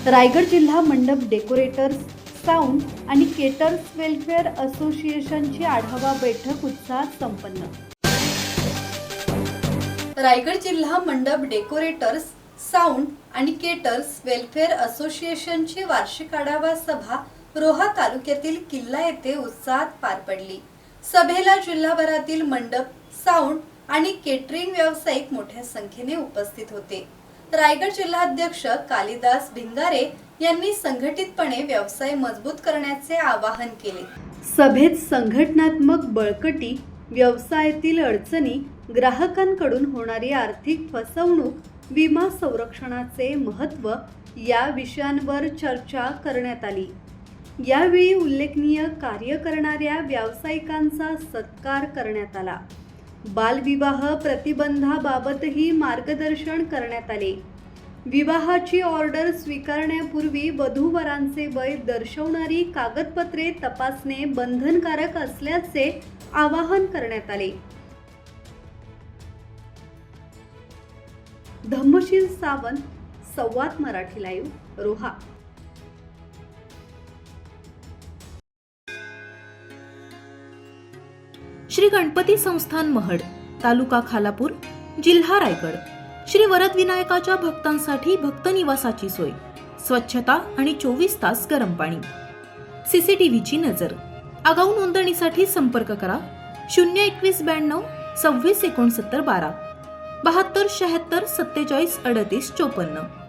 रायगड जिल्हा मंडप decorators, sound आणि केटर्स वेलफेअर असोसिएशनची आढावा बैठक उत्साहात संपन्न। रायगड जिल्हा मंडप डेकोरेटर्स, साऊंड आणि केटर्स वेलफेअर असोसिएशनची वार्षिक आढावा सभा रोहा तालुक्यातील किल्ला येथे उत्साहात पार पडली। सभेला जिल्हाभरातील मंडप, साऊंड आणि केटरिंग व्यावसायिक मोठ्या संख्येने उपस्थित होते। रायगड जिल्हाध्यक्ष कालिदास भिंगारे यांनी संघटितपणे व्यवसाय मजबूत करण्याचे आवाहन केले। सभेत संघटनात्मक बळकटी, व्यवसायातील अडचणी, ग्राहकांकडून होणारी आर्थिक फसवणूक, विमा संरक्षणाचे महत्त्व या विषयांवर चर्चा करण्यात आली। यावेळी उल्लेखनीय कार्य करणाऱ्या व्यावसायिकांचा सत्कार करण्यात आला। बालविवाह प्रतिबंधाबाबतही मार्गदर्शन करण्यात आले। विवाहाची ऑर्डर स्वीकारण्यापूर्वी वधूवरांचे वय दर्शवणारी कागदपत्रे तपासणे बंधनकारक असल्याचे आवाहन करण्यात आले। धम्मशील सावंत, संवाद मराठी लाईव्ह, रोहा। श्री गणपती संस्थान महड, तालुका खालापूर, जिल्हा रायगड। श्री वरद विनायकाच्या भक्तांसाठी भक्त निवासाची सोय, स्वच्छता आणि 24 तास गरम पाणी, सीसीटीव्हीची नजर। आगाऊ नोंदणीसाठी संपर्क करा 02192 26 69 12 72 76 47 38 54।